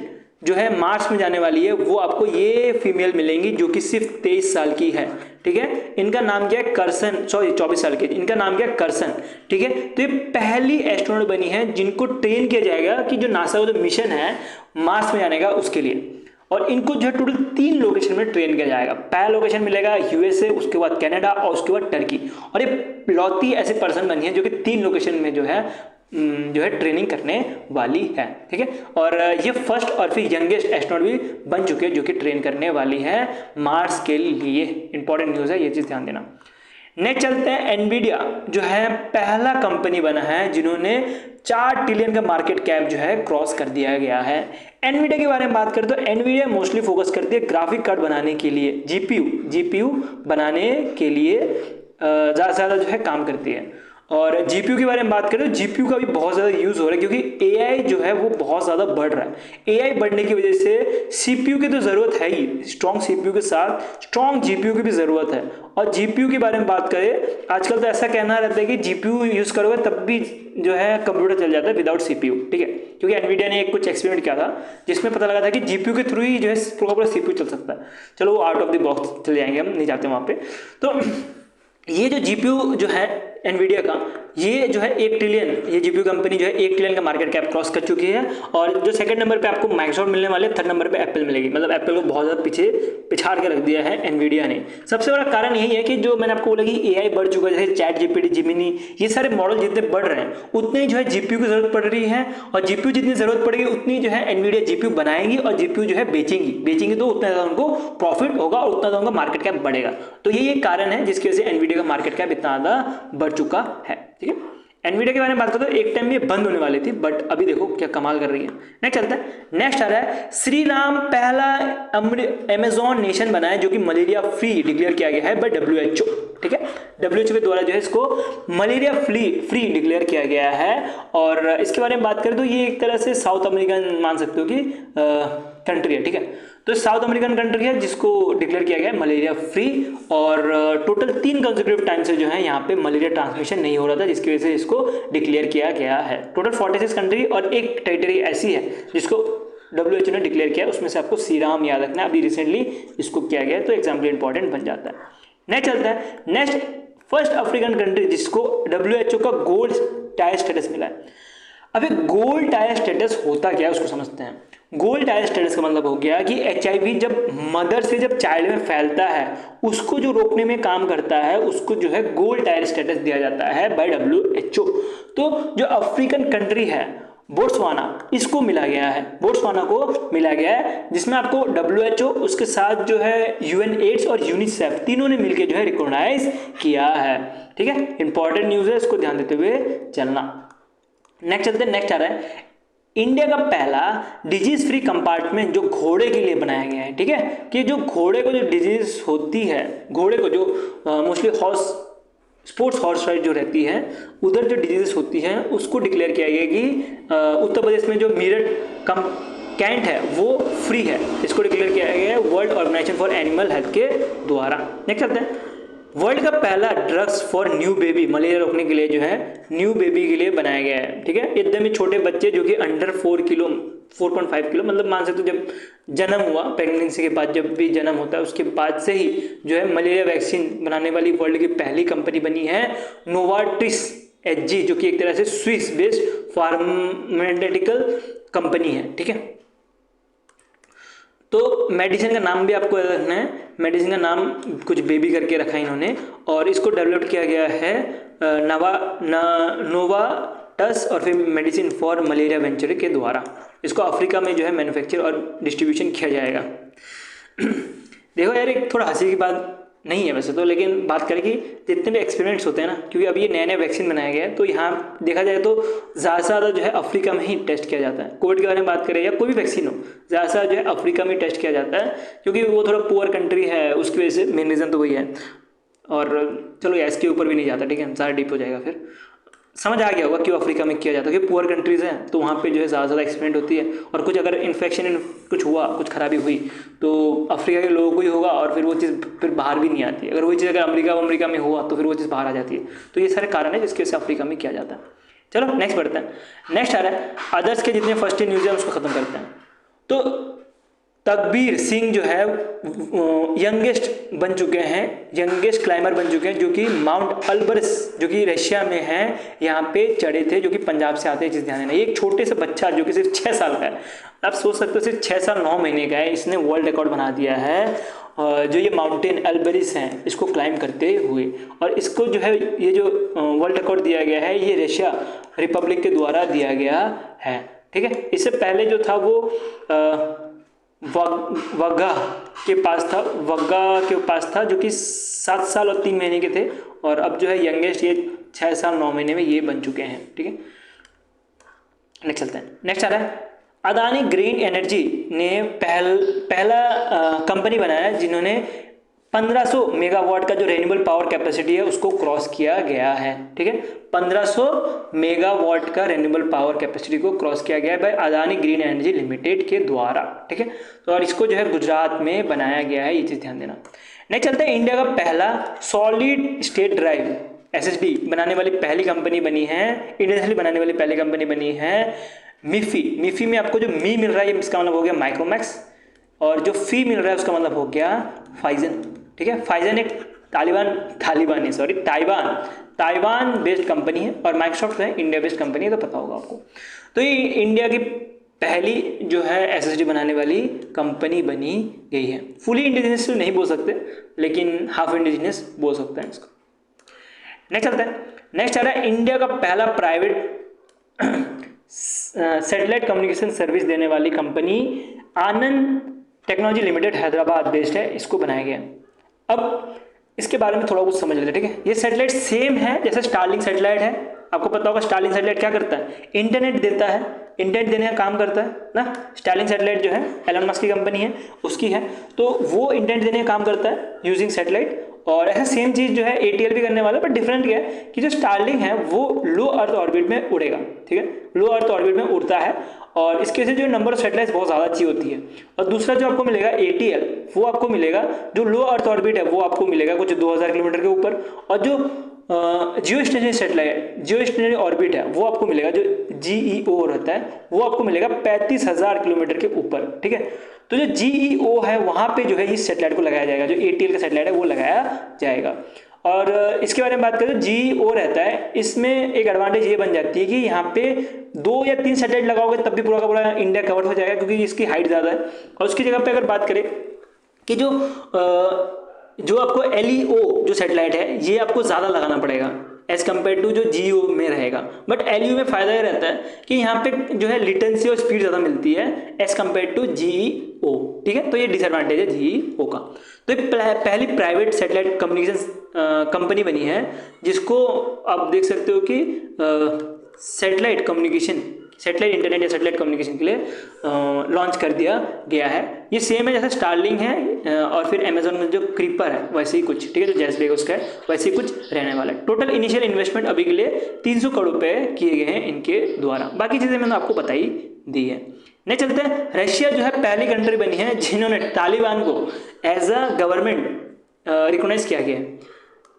Speaker 1: जो है मार्स में जाने वाली है, वो आपको ये फीमेल मिलेंगी जो कि सिर्फ 23 साल की है। ठीक है, इनका नाम क्या है? करसन, सॉरी 24 साल की, इनका नाम क्या है? करसन। ठीक है, तो ये पहली एस्ट्रोनॉट बनी है जिनको ट्रेन किया जाएगा कि जो नासा का जो मिशन है मार्स में जाने का उसके लिए, और इनको जो है टोटल 3 लोकेशन में ट्रेन किया जाएगा। पहला लोकेशन मिलेगा यूएसए, उसके बाद कनाडा और उसके बाद टर्की। और ये लौती ऐसे पर्सन बनी है जो कि 3 लोकेशन में जो है ट्रेनिंग करने वाली है। ठीक है, और ये फर्स्ट और फिर यंगेस्ट एस्ट्रोनॉट भी बन चुके हैं जो कि ट्रेन करने वाली है मार्स के लिए। इंपॉर्टेंट न्यूज़ है, ये चीज़ ध्यान देना। नेक्स्ट चलते हैं, एनवीडिया जो है पहला कंपनी बना है जिन्होंने 4 ट्रिलियन का मार्केट कैप जो है क्रॉस कर दिया गया है। एनवीडिया के बारे में बात करें तो एनवीडिया मोस्टली फोकस करती है ग्राफिक कार्ड बनाने के लिए, जीपीयू बनाने के लिए ज़्यादा से ज़्यादा जो है काम करती है। और जीपीयू के बारे में बात करें तो जीपीयू का भी बहुत ज़्यादा यूज़ हो रहा है क्योंकि एआई जो है वो बहुत ज़्यादा बढ़ रहा है। एआई बढ़ने की वजह से सीपीयू की तो ज़रूरत है ही, स्ट्रॉन्ग सीपीयू के साथ स्ट्रॉन्ग जीपीयू की भी ज़रूरत है। और जीपीयू के बारे में बात करें, आजकल तो ऐसा कहना रहता है कि जीपीयू यूज़ करोगे तब भी जो है कंप्यूटर चल जाता है विदाउट सीपीयू। ठीक है, क्योंकि एनवीडिया ने एक कुछ एक्सपेरिमेंट किया था जिसमें पता लगा था कि जीपीयू के थ्रू ही जो है पूरा सीपीयू चल सकता है। चलो वो आउट ऑफ द बॉक्स चले जाएंगे, हम नहीं जाते वहाँ पे। तो ये जो जीपीयू जो है एनवीडिया का, ये जो है 1 ट्रिलियन, ये जीपीयू कंपनी जो है 1 ट्रिलियन का मार्केट कैप क्रॉस कर चुकी है। और जो सेकंड नंबर पे आपको माइक्रोसॉफ्ट मिलने वाले, थर्ड नंबर पे एप्पल मिलेगी। मतलब एप्पल को बहुत ज़्यादा पीछे पिछाड़ के रख दिया है एनवीडिया ने। सबसे बड़ा कारण यही है कि जो मैंने आपको बोला कि एआई बढ़ चुका है, जैसे चैट जीपीटी, जिमिनी, ये सारे मॉडल जितने बढ़ रहे हैं उतने ही जो है जीपीयू की जरूरत पड़ रही है। और जीपीयू जितनी जरूरत पड़ेगी उतनी जो है एनवीडिया जीपीयू बनाएगी और जीपीयू जो है बेचेंगी तो उतना ज़्यादा उनको प्रॉफिट होगा और उतना ज़्यादा उनका मार्केट कैप बढ़ेगा। तो ये एक कारण है जिसकी वजह से एनवीडिया का मार्केट कैप इतना ज़्यादा बढ़ चुका है। ठीक है, एनवीडिया के बारे में बात करते तो एक टाइम ये बंद होने वाली थी, बट अभी देखो क्या कमाल कर रही है। नेक्स्ट चलता है, नेक्स्ट आ रहा है, श्रीराम पहला अमेजोन नेशन बना है जो कि मलेरिया फ्री डिक्लेयर किया गया है बाय डब्ल्यूएचओ। ठीक है, डब्ल्यूएचओ के द्वारा जो है इसको मलेरिया फ्री डिक्लेयर किया गया है। और इसके बारे में बात करें तो ये एक तरह से साउथ अमेरिकन मान सकते हो कि कंट्री है। ठीक है, तो साउथ अमेरिकन कंट्री है जिसको डिक्लेयर किया गया है मलेरिया फ्री। और टोटल 3 कंसेक्यूटिव टाइम से जो है यहाँ पे मलेरिया ट्रांसमिशन नहीं हो रहा था, जिसकी वजह से इसको डिक्लेयर किया गया है। टोटल 46 कंट्री और एक टेरिटरी ऐसी है जिसको डब्ल्यूएचओ ने डिक्लेयर किया, उसमें से आपको श्रीराम याद रखना है। अभी रिसेंटली इसको किया गया है तो एग्जाम्पल इंपॉर्टेंट बन जाता है। नेक्स्ट चलता है, नेक्स्ट फर्स्ट अफ्रीकन कंट्री जिसको डब्ल्यूएचओ का गोल्ड टायर स्टेटस मिला है। अब गोल्ड टायर स्टेटस होता क्या है उसको समझते हैं। गोल्ड टायर स्टेटस का मतलब हो गया कि एचआईवी जब मदर से जब चाइल्ड में फैलता है उसको जो रोकने में काम करता है उसको जो है गोल्ड टायर स्टेटस दिया जाता है बाय डब्ल्यूएचओ। तो जो अफ्रीकन कंट्री है बोट्सवाना, इसको मिला गया है, बोट्सवाना को मिला गया है, जिसमें आपको डब्ल्यूएचओ उसके साथ जो है यूएनएड्स और यूनिसेफ तीनों ने मिलकर जो है रिकॉग्नाइज किया है। ठीक है, इंपॉर्टेंट न्यूज़ है, इसको ध्यान देते हुए चलना। नेक्स्ट चलते हैं, नेक्स्ट आ रहा है, इंडिया का पहला डिजीज फ्री कंपार्टमेंट जो घोड़े के लिए बनाया गया है। ठीक है, कि जो घोड़े को जो डिजीज होती है, घोड़े को जो मोस्टली स्पोर्ट्स हॉर्स राइड जो रहती है उधर जो डिजीज होती है उसको डिक्लेयर किया गया कि उत्तर प्रदेश में जो मीरठ कैंट है वो फ्री है, इसको डिक्लेयर किया गया है world organisation for animal health के द्वारा। नेक्स्ट चलते हैं, वर्ल्ड का पहला drugs for new baby, malaria रोकने के लिए जो है न्यू बेबी के लिए बनाया गया है, ठीक है। एकदम ही छोटे बच्चे जो कि अंडर 4 किलो 4.5 किलो, मतलब मान सकते हो जब जन्म हुआ, प्रेगनेंसी के बाद जब भी जन्म होता है उसके बाद से ही जो है मलेरिया वैक्सीन बनाने वाली वर्ल्ड की पहली कंपनी बनी है नोवार्टिस एचजी, जो कि एक तरह से स्विस बेस्ड फार्मास्यूटिकल कंपनी है, ठीक है। तो मेडिसिन का नाम भी आपको याद रखना है, मेडिसिन का नाम कुछ बेबी करके रखा है इन्होंने, और इसको डेवलप किया गया है नोवार्टिस और फिर मेडिसिन फॉर मलेरिया वेंचर के द्वारा। इसको अफ्रीका में जो है मैन्युफैक्चर और डिस्ट्रीब्यूशन किया जाएगा। देखो यार, एक थोड़ा हंसी की बात नहीं है वैसे तो, लेकिन बात करें कि जितने भी एक्सपेरिमेंट्स होते हैं ना, क्योंकि अभी ये नया नया वैक्सीन बनाया गया है, तो यहाँ देखा जाए तो ज़्यादा से ज़्यादा जो है अफ्रीका में ही टेस्ट किया जाता है। कोविड के बारे में बात करें या कोई भी वैक्सीन हो, ज़्यादा से ज़्यादा जो है अफ्रीका में टेस्ट किया जाता है, क्योंकि वो थोड़ा पुअर कंट्री है, उसकी वजह से मेन रीज़न तो वही है। और चलो या इसके ऊपर भी नहीं जाता, ठीक है, ज़्यादा डीप हो जाएगा, फिर समझ आ गया होगा क्यों अफ्रीका में किया जाता है, क्योंकि पुअर कंट्रीज़ हैं तो वहाँ पे जो है ज़्यादा से ज़्यादा एक्सपेरिमेंट होती है, और कुछ अगर इन्फेक्शन कुछ हुआ, कुछ खराबी हुई तो अफ्रीका के लोगों को ही होगा, और फिर वो चीज़ फिर बाहर भी नहीं आती। अगर वही चीज़ अगर अमेरिका में हुआ तो फिर वो चीज़ बाहर आ जाती है। तो ये सारे कारण है जिसकी वजह से अफ्रीका में किया जाता है। चलो नेक्स्ट बढ़ते हैं। नेक्स्ट आ रहा है अदर्स के जितने फर्स्ट इन न्यूज़ है उसको ख़त्म करते हैं। तो तकबीर सिंह जो है यंगेस्ट बन चुके हैं, यंगेस्ट क्लाइंबर बन चुके हैं, जो कि माउंट अल्बर्स जो कि रशिया में है, यहाँ पे चढ़े थे, जो कि पंजाब से आते हैं। चीज़ ध्यान देना, ये एक छोटे से बच्चा जो कि सिर्फ 6 साल का है, आप सोच सकते हो सिर्फ 6 साल 9 महीने का है, इसने वर्ल्ड रिकॉर्ड बना दिया है जो ये माउंटेन अल्बरिस हैं इसको क्लाइंब करते हुए। और इसको जो है ये जो वर्ल्ड रिकॉर्ड दिया गया है ये रशिया रिपब्लिक के द्वारा दिया गया है, ठीक है। इससे पहले जो था वो वग्गा के पास था जो कि 7 साल और 3 महीने के थे, और अब जो है यंगेस्ट ये 6 साल 9 महीने में ये बन चुके हैं, ठीक है। नेक्स्ट चलते हैं। नेक्स्ट आ रहा है अदानी ग्रीन एनर्जी ने पहला कंपनी बनाया जिन्होंने 1500 मेगावाट का जो रेन्यूएबल पावर कैपेसिटी है उसको क्रॉस किया गया है, ठीक है। 1500 मेगावाट का रेन्यूएबल पावर कैपेसिटी को क्रॉस किया गया है by Adani green energy limited के द्वारा, ठीक है। तो और इसको जो है गुजरात में बनाया गया है, ये चीज़ ध्यान देना। नेक्स्ट चलते हैं, इंडिया का पहला सॉलिड स्टेट ड्राइव SSD बनाने वाली पहली कंपनी बनी है, इंडियन बनाने वाली पहली कंपनी बनी है मिफी में आपको जो मी मिल रहा है इसका मतलब हो गया माइक्रोमैक्स, और जो फी मिल रहा है उसका मतलब हो गया फाइजन, ठीक है। फाइजन एक ताइवान बेस्ड कंपनी है, और माइक्रोसॉफ्ट है इंडिया बेस्ड कंपनी है, तो पता होगा आपको। तो ये इंडिया की पहली जो है SSD बनाने वाली कंपनी बनी गई है। फुली इंडिजिनस नहीं बोल सकते, लेकिन हाफ इंडिजिनस बोल सकते हैं इसको। नेक्स्ट चलते हैं। नेक्स्ट आ रहा है इंडिया का पहला प्राइवेट सैटेलाइट कम्युनिकेशन सर्विस देने वाली कंपनी आनंद टेक्नोलॉजी लिमिटेड हैदराबाद बेस्ड है, इसको बनाया गया। अब इसके बारे में थोड़ा कुछ समझ लेते हैं, ठीक है। ये सैटेलाइट सेम है जैसे स्टारलिंक सैटेलाइट है, आपको पता होगा स्टारलिंक सैटेलाइट क्या करता है, इंटरनेट देता है, इंटरनेट देने का काम करता है ना। स्टारलिंक सैटेलाइट जो है एलन मस्क की कंपनी है उसकी है, तो वो इंटरनेट देने का काम करता है यूजिंग सैटेलाइट। और ऐसा सेम चीज़ जो है ATL भी करने वाला है, बट डिफरेंट क्या है कि जो स्टारलिंक है वो लो अर्थ ऑर्बिट में उड़ेगा, ठीक है, लो अर्थ ऑर्बिट में उड़ता है, और इसके वजह से जो नंबर ऑफ सैटेलाइट्स बहुत ज़्यादा अच्छी होती है। और दूसरा जो आपको मिलेगा ATL, वो आपको मिलेगा जो लो अर्थ ऑर्बिट है वो आपको मिलेगा कुछ 2000 किलोमीटर के ऊपर, और जो जियो स्टेशनरी सैटेलाइट जियो स्टेशनरी ऑर्बिट है वो आपको मिलेगा जो GEO रहता है वो आपको मिलेगा 35,000 किलोमीटर के ऊपर, ठीक है। तो जो GEO है वहाँ पे जो है इस सैटेलाइट को लगाया जाएगा, जो ATL का सैटेलाइट है वो लगाया जाएगा। और इसके बारे में बात करें तो GEO रहता है, इसमें एक एडवांटेज ये बन जाती है कि यहाँ पे 2 या 3 सैटेलाइट लगाओगे तब भी पूरा का पूरा इंडिया कवर हो जाएगा, क्योंकि इसकी हाइट ज़्यादा है। और उसकी जगह पे अगर बात करें कि जो आपको LEO जो सैटेलाइट है ये आपको ज़्यादा लगाना पड़ेगा एज कम्पेयर टू जो GEO में रहेगा। बट LEO में फ़ायदा ये रहता है कि यहाँ पे जो है लिटेंसी और स्पीड ज़्यादा मिलती है एज कम्पेयर टू GEO, ठीक है। तो ये डिसएडवांटेज है GEO का। तो ये पहली प्राइवेट सैटेलाइट कम्युनिकेशन कंपनी बनी है जिसको आप देख सकते हो कि सैटेलाइट इंटरनेट या सैटेलाइट कम्युनिकेशन के लिए लॉन्च कर दिया गया है। ये सेम है जैसे स्टारलिंक है और फिर अमेजोन में जो क्रीपर है वैसे ही कुछ, ठीक है, जो जेफ बेजोस का है वैसे ही कुछ रहने वाला है। टोटल इनिशियल इन्वेस्टमेंट अभी के लिए 300 करोड़ रुपए किए गए हैं इनके द्वारा। बाकी चीज़ें मैंने आपको बताई दी है। नहीं चलते हैं, रशिया जो है पहली कंट्री बनी है जिन्होंने तालिबान को एज अ गवर्नमेंट रिकॉग्नाइज किया गया है।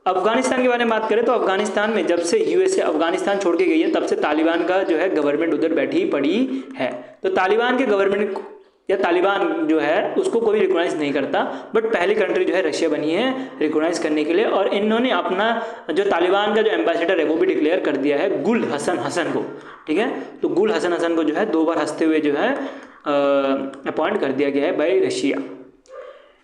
Speaker 1: अफगानिस्तान के बारे में बात करें तो अफगानिस्तान में जब से यूएसए अफगानिस्तान छोड़ के गई है तब से तालिबान का जो है गवर्नमेंट उधर बैठी पड़ी है। तो तालिबान के गवर्नमेंट या तालिबान जो है उसको कोई रिकॉग्नाइज नहीं करता, बट पहली कंट्री जो है रशिया बनी है रिकॉग्नाइज करने के लिए। और इन्होंने अपना जो तालिबान का जो एम्बेसडर है वो भी डिक्लेयर कर दिया है गुल हसन हसन को, ठीक है। तो गुल हसन हसन को जो है 2 बार हंसते हुए जो है अपॉइंट कर दिया गया है बाय रशिया।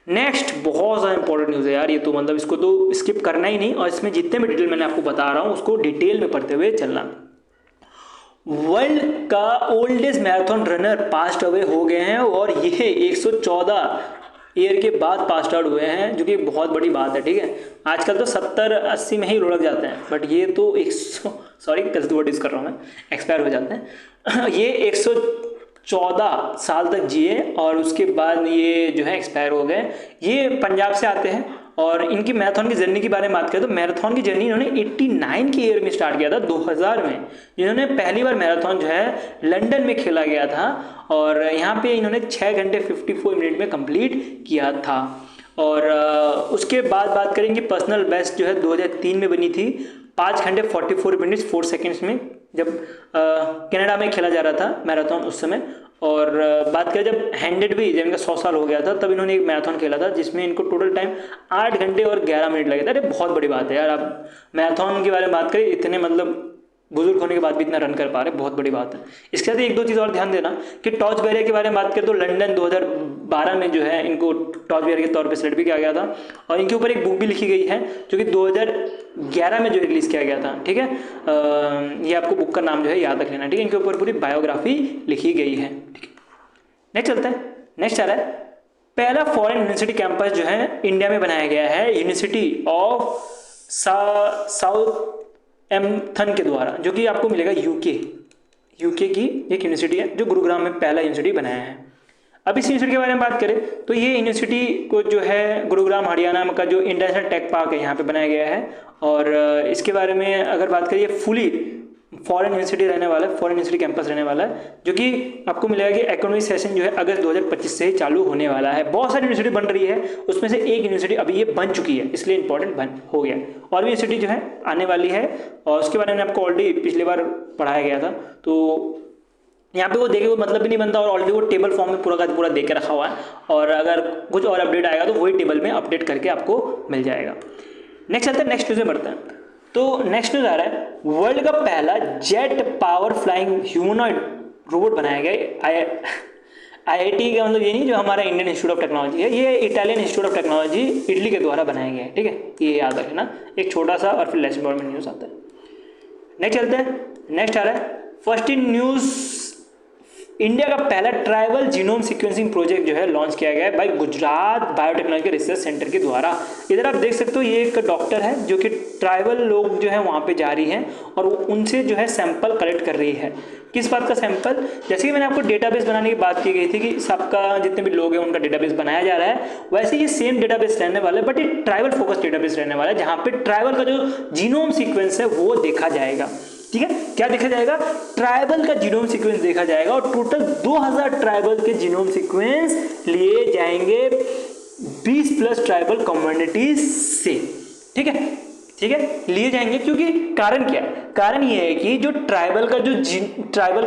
Speaker 1: नेक्स्ट बहुत ज़्यादा इंपॉर्टेंट न्यूज़ है यार, ये तो मतलब इसको तो स्किप करना ही नहीं, और इसमें जितने भी डिटेल मैंने आपको बता रहा हूँ उसको डिटेल में पढ़ते हुए चलना। वर्ल्ड का oldest marathon runner passed away हो गए हैं, और ये 114 ईयर के बाद पास्ट आउट हुए हैं, जो कि बहुत बड़ी बात है, ठीक है। आजकल तो 70-80 में ही लुढ़क जाते हैं, बट ये तो 100 सॉरी गलत वर्ड यूज़ कर रहा हूँ मैं, एक्सपायर हो जाते हैं। ये 114 साल तक जिए और उसके बाद ये जो है एक्सपायर हो गए। ये पंजाब से आते हैं, और इनकी मैराथन की जर्नी के बारे में बात करें तो मैराथन की जर्नी इन्होंने 89 की ईयर में स्टार्ट किया था, 2000 में, जिन्होंने पहली बार मैराथन जो है लंदन में खेला गया था, और यहाँ पे इन्होंने 6 घंटे 54 मिनट में कंप्लीट किया था। और उसके बाद बात करेंगे पर्सनल बेस्ट जो है 2003 में बनी थी, 5 घंटे 44 मिनट्स 4 सेकेंड्स में, जब कनाडा में खेला जा रहा था मैराथन उस समय। और बात करें जब हैंडेड भी, जब इनका 100 साल हो गया था, तब इन्होंने एक मैराथन खेला था जिसमें इनको टोटल टाइम 8 घंटे और 11 मिनट लगे थे। अरे बहुत बड़ी बात है यार, आप मैराथन के बारे में बात करें, इतने मतलब बुजुर्ग होने के बाद भी इतना रन कर पा रहे, बहुत बड़ी बात है। इसके साथ एक दो चीज़ और ध्यान देना कि टॉर्च बेरियर के बारे में बात करें तो लंदन 2012 में जो है इनको टॉर्च बेरियर के तौर पे सेलेक्ट भी किया गया था, और इनके ऊपर एक बुक भी लिखी गई है जो कि 2011 में जो रिलीज़ किया गया था, ठीक है। ये आपको बुक का नाम जो है याद रख लेना, ठीक है। इनके ऊपर पूरी बायोग्राफी लिखी गई है, ठीक है। नेक्स्ट चलते हैं, नेक्स्ट आ रहा है पहला फॉरेन यूनिवर्सिटी कैंपस जो है इंडिया में बनाया गया है यूनिवर्सिटी ऑफ साउथ एम्थन के द्वारा, जो कि आपको मिलेगा यूके की एक यूनिवर्सिटी है जो गुरुग्राम में पहला यूनिवर्सिटी बनाया है। अब इस यूनिवर्सिटी के बारे में बात करें तो ये यूनिवर्सिटी को जो है गुरुग्राम हरियाणा का जो इंटरनेशनल टेक पार्क है यहाँ पे बनाया गया है। और इसके बारे में अगर बात करें, ये फुली फॉरेन यूनिवर्सिटी रहने वाला है, फॉरेन यूनिवर्सिटी कैंपस रहने वाला है, जो कि आपको मिलेगा कि एकेडमिक सेशन जो है अगस्त 2025 से ही चालू होने वाला है। बहुत सारी यूनिवर्सिटी बन रही है, उसमें से एक यूनिवर्सिटी अभी ये बन चुकी है, इसलिए इंपॉर्टेंट बन हो गया। और भी यूनिवर्सिटी जो है आने वाली है, और उसके बारे में आपको ऑलरेडी पिछली बार पढ़ाया गया था, तो यहाँ पे वो देखे वो मतलब भी नहीं बनता, और ऑलरेडी वो टेबल फॉर्म में पूरा का पूरा दे के रखा हुआ है, और अगर कुछ और अपडेट आएगा तो वही टेबल में अपडेट करके आपको मिल जाएगा। नेक्स्ट चलते हैं, नेक्स्ट न्यूज़ में बढ़ते हैं। तो नेक्स्ट न्यूज़ आ रहा है वर्ल्ड का पहला jet power flying humanoid robot बनाया गया IIT का मतलब ये नहीं जो हमारा इंडियन इंस्टीट्यूट ऑफ टेक्नोलॉजी है, ये Italian institute of technology Italy के द्वारा बनाया गया है, ठीक है। ये याद रखना, एक छोटा सा और फिर लेस इंपॉर्टेंट न्यूज़ आता है। नेक्स्ट चलते हैं, नेक्स्ट आ रहा है फर्स्ट इन न्यूज़ इंडिया का पहला ट्राइबल जीनोम सीक्वेंसिंग प्रोजेक्ट जो है लॉन्च किया गया है by Gujarat biotechnology research centre के द्वारा। इधर आप देख सकते हो ये एक डॉक्टर है जो कि ट्राइबल लोग जो है वहाँ पे जा रही हैं और उनसे जो है सैंपल कलेक्ट कर रही है। किस बात का सैंपल? जैसे कि मैंने आपको डेटाबेस बनाने की बात की गई थी कि सबका जितने भी लोग हैं उनका डेटाबेस बनाया जा रहा है, वैसे ये सेम डेटाबेस रहने वाला है, बट ये ट्राइबल फोकस डेटाबेस रहने वाला है जहाँ पे ट्राइबल का जो जीनोम सीक्वेंस है वो देखा जाएगा, ठीक है। क्या देखा जाएगा? ट्राइबल का जीनोम सीक्वेंस देखा जाएगा, और टोटल 2000 ट्राइबल के जीनोम सीक्वेंस लिए जाएंगे 20+ ट्राइबल कम्युनिटीज से, ठीक है, ठीक है, लिए जाएंगे। क्योंकि कारण क्या है? कारण ये है कि जो ट्राइबल का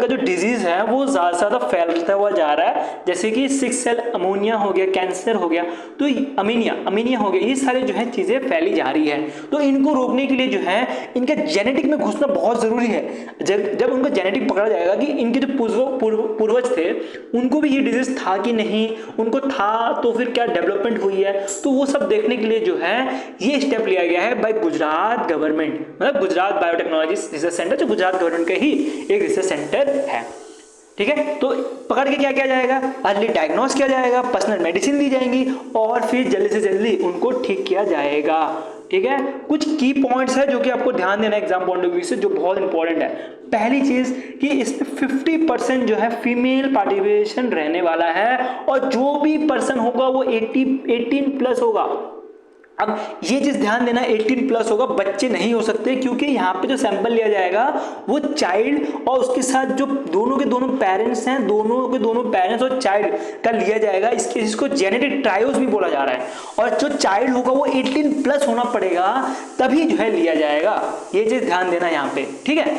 Speaker 1: जो डिजीज है वो ज़्यादा से ज़्यादा फैलता हुआ जा रहा है, जैसे कि 6 सेल अमोनिया हो गया, कैंसर हो गया, तो अमीनिया हो गया, ये सारे जो है चीज़ें फैली जा रही है। तो इनको रोकने के लिए जो है इनके जेनेटिक में घुसना बहुत ज़रूरी है। जब उनका जेनेटिक पकड़ा जाएगा कि इनके जो पूर्वज थे उनको भी ये डिजीज था कि नहीं, उनको था तो फिर क्या डेवलपमेंट हुई है, तो वो सब देखने के लिए जो है ये स्टेप लिया गया है बाय गुजरात गवर्नमेंट, मतलब गुजरात बायोटेक्नोलॉजी रिसर्च सेंटर, जो गुजरात गवर्नमेंट का ही एक रिसर्च सेंटर है, ठीक है। तो पकड़ के क्या किया जाएगा? अर्ली डायग्नोस किया जाएगा, पर्सनल मेडिसिन दी जाएंगी, और फिर जल्दी से जल्दी उनको ठीक किया जाएगा, ठीक है। कुछ की पॉइंट्स है जो कि आपको ध्यान देना एग्जाम पॉइंट ऑफ व्यू से, जो बहुत इंपॉर्टेंट है। पहली चीज कि इसमें 50% जो है फीमेल पार्टिसिपेशन रहने वाला है, और जो भी पर्सन होगा वो 18+ होगा, अब ये चीज ध्यान देना, 18 प्लस होगा, बच्चे नहीं हो सकते, क्योंकि यहाँ पे जो सैंपल लिया जाएगा वो चाइल्ड और उसके साथ जो दोनों के दोनों पेरेंट्स हैं, दोनों के दोनों पेरेंट्स और चाइल्ड का लिया जाएगा। इसके इसको जेनेटिक ट्रायल्स भी बोला जा रहा है, और जो चाइल्ड होगा वो 18 प्लस होना पड़ेगा, तभी जो है लिया जाएगा। ये चीज ध्यान देना यहाँ पे, ठीक है।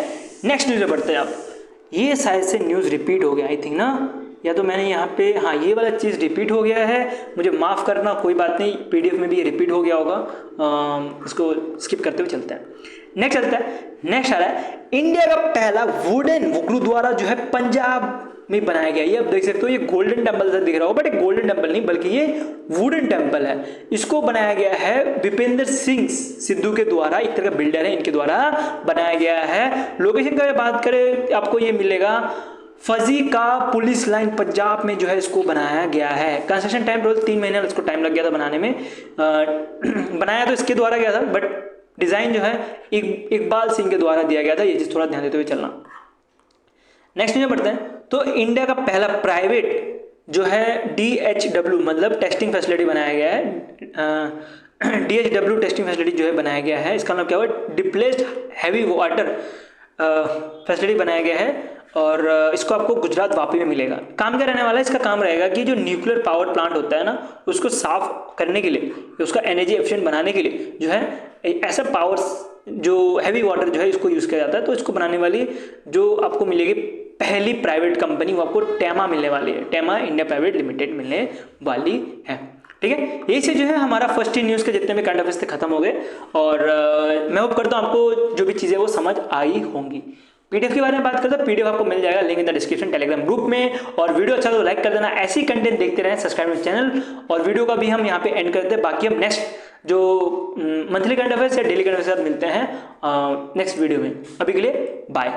Speaker 1: नेक्स्ट न्यूज बढ़ते हैं आप। ये शायद से न्यूज रिपीट हो गया आई थिंक ना, या तो मैंने यहाँ पे, हाँ ये वाला चीज़ रिपीट हो गया है, मुझे माफ़ करना, कोई बात नहीं, पीडीएफ में भी ये रिपीट हो गया होगा, इसको स्किप करते हुए चलते हैं। नेक्स्ट चलता है, नेक्स्ट आ रहा है, इंडिया का पहला वुडन गुरुद्वारा जो है पंजाब में बनाया गया। ये आप देख सकते हो, ये गोल्डन टेम्पल से दिख रहा होगा, बट एक गोल्डन टेम्पल नहीं बल्कि ये वुडन टेम्पल है। इसको बनाया गया है विपेंद्र सिंह सिद्धू के द्वारा, एक तरह का बिल्डर है, इनके द्वारा बनाया गया है। लोकेशन की बात करें आपको ये मिलेगा फजी का पुलिस लाइन पंजाब में जो है इसको बनाया गया है। कंस्ट्रक्शन टाइम टोटल 3 महीने इसको टाइम लग गया था बनाने में। बनाया तो इसके द्वारा गया था, बट डिजाइन जो है इकबाल सिंह के द्वारा दिया गया था। ये चीज थोड़ा ध्यान देते हुए चलना। नेक्स्ट में बढ़ते हैं, तो इंडिया का पहला प्राइवेट जो है DHW मतलब टेस्टिंग फैसिलिटी बनाया गया है। DHW टेस्टिंग फैसिलिटी जो है बनाया गया है, इसका मतलब क्या हुआ, डिप्लेस्ड हैवी वाटर फैसिलिटी बनाया गया है, और इसको आपको गुजरात वापी में मिलेगा। काम क्या रहने वाला है, इसका काम रहेगा कि जो न्यूक्लियर पावर प्लांट होता है ना, उसको साफ करने के लिए, उसका एनर्जी एफिशिएंट बनाने के लिए जो है ऐसा पावर जो हैवी वाटर जो है इसको यूज़ किया जाता है। तो इसको बनाने वाली जो आपको मिलेगी पहली प्राइवेट कंपनी, वो आपको टेमा मिलने वाली है, टेमा इंडिया प्राइवेट लिमिटेड मिलने वाली है, ठीक है। यही से जो है हमारा फर्स्ट न्यूज़ के जितने भी करंट अफेयर्स थे खत्म हो गए, और मैं होप करता हूँ आपको जो भी चीज़ें वो समझ आई होंगी। पीडीएफ के बारे में बात करते हैं, पीडीएफ आपको मिल जाएगा link in the description Telegram group में। और वीडियो अच्छा तो लाइक कर देना, ऐसी कंटेंट देखते रहें, सब्सक्राइब चैनल। और वीडियो का भी हम यहाँ पे एंड करते हैं, बाकी हम नेक्स्ट जो मंथली करंट अफेयर्स या डेली करंट अफेयर्स मिलते हैं नेक्स्ट वीडियो में। अभी के लिए बाय।